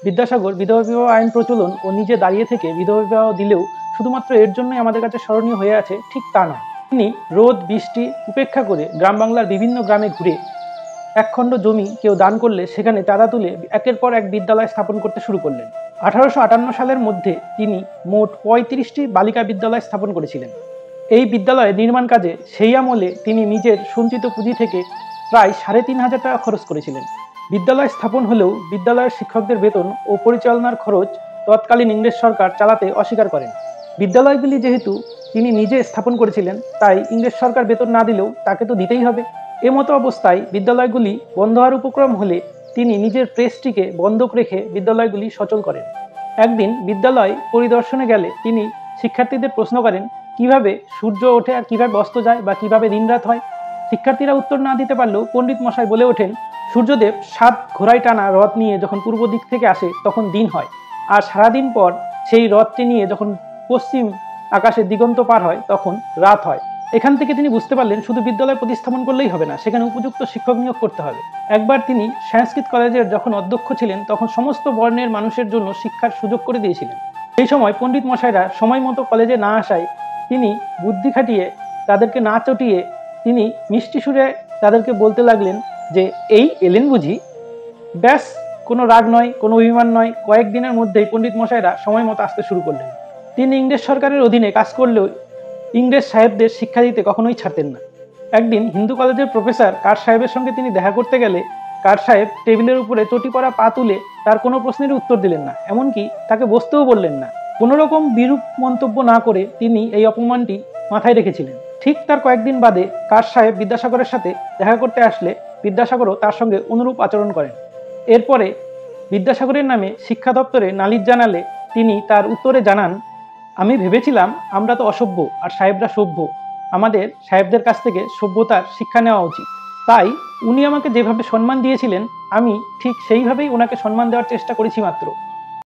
বিদ্যাসাগর বিধবা বিবাহ আইন প্রচলন ও নিজে দাঁড়িয়ে থেকে বিধবা বিবাহ দিলেও শুধুমাত্র এর জন্যই আমাদের কাছে স্মরণীয় হয়ে আছে ঠিক তা নয়। তিনি রোদ বৃষ্টি উপেক্ষা করে গ্রাম বাংলার বিভিন্ন গ্রামে ঘুরে একখণ্ড জমি কেউ দান করলে সেখানে চাঁদা তুলে একের পর এক বিদ্যালয় স্থাপন করতে শুরু করলেন। 1858 সালের মধ্যে তিনি মোট 35টি বালিকা বিদ্যালয় স্থাপন করেছিলেন। এই বিদ্যালয়ের নির্মাণ কাজে সেই আমলে তিনি নিজের সঞ্চিত পুঁজি থেকে প্রায় 3,500 টাকা খরচ করেছিলেন। বিদ্যালয় স্থাপন হলেও বিদ্যালয়ের শিক্ষকদের বেতন ও পরিচালনার খরচ তৎকালীন ইংরেজ সরকার চালাতে অস্বীকার করেন। বিদ্যালয়গুলি যেহেতু তিনি নিজে স্থাপন করেছিলেন, তাই ইংরেজ সরকার বেতন না দিলেও তাকে তো দিতেই হবে। এমতো অবস্থায় বিদ্যালয়গুলি বন্ধ হওয়ার উপক্রম হলে তিনি নিজের প্রেসটিকে বন্ধক রেখে বিদ্যালয়গুলি সচল করেন। একদিন বিদ্যালয় পরিদর্শনে গেলে তিনি শিক্ষার্থীদের প্রশ্ন করেন, কিভাবে সূর্য ওঠে আর কিভাবে অস্ত যায় বা কিভাবে দিনরাত হয়। শিক্ষার্থীরা উত্তর না দিতে পারলেও পণ্ডিত মশাই বলে ওঠেন, সূর্যদেব 7 ঘোড়ায় টানা রথ নিয়ে যখন পূর্ব দিক থেকে আসে তখন দিন হয়, আর সারাদিন পর সেই রথটি নিয়ে যখন পশ্চিম আকাশে দিগন্ত পার হয় তখন রাত হয়। এখান থেকে তিনি বুঝতে পারলেন শুধু বিদ্যালয় প্রতিস্থাপন করলেই হবে না, সেখানে উপযুক্ত শিক্ষক নিয়োগ করতে হবে। একবার তিনি সংস্কৃত কলেজের যখন অধ্যক্ষ ছিলেন তখন সমস্ত বর্ণের মানুষের জন্য শিক্ষার সুযোগ করে দিয়েছিলেন। সেই সময় পণ্ডিত মশাইরা সময় মতো কলেজে না আসায় তিনি বুদ্ধি খাটিয়ে তাদেরকে না চটিয়ে তিনি মিষ্টি সুরে তাদেরকে বলতে লাগলেন যে এই এলেন বুঝি। ব্যাস, কোনো রাগ নয়, কোনো অভিমান নয়, কয়েকদিনের মধ্যেই পণ্ডিত মশাইরা সময় মতো আসতে শুরু করলেন। তিনি ইংরেজ সরকারের অধীনে কাজ করলেও ইংরেজ সাহেবদের শিক্ষা দিতে কখনোই ছাড়তেন না। একদিন হিন্দু কলেজের প্রফেসর কার সাহেবের সঙ্গে তিনি দেখা করতে গেলে কার সাহেব টেবিলের উপরে চটি পরা পা তুলে তার কোনো প্রশ্নের উত্তর দিলেন না, এমনকি তাকে বসতেও বললেন না। কোনো রকম বিরূপ মন্তব্য না করে তিনি এই অপমানটি মাথায় রেখেছিলেন। ঠিক তার কয়েকদিন বাদে কার সাহেব বিদ্যাসাগরের সাথে দেখা করতে আসলে বিদ্যাসাগরও তার সঙ্গে অনুরূপ আচরণ করেন। এরপরে বিদ্যাসাগরের নামে শিক্ষা দপ্তরে নালিশ জানালে তিনি তার উত্তরে জানান, আমি ভেবেছিলাম আমরা তো অসভ্য আর সাহেবরা সভ্য, আমাদের সাহেবদের কাছ থেকে সভ্যতার শিক্ষা নেওয়া উচিত। তাই উনি আমাকে যেভাবে সম্মান দিয়েছিলেন আমি ঠিক সেইভাবেই ওনাকে সম্মান দেওয়ার চেষ্টা করেছি মাত্র।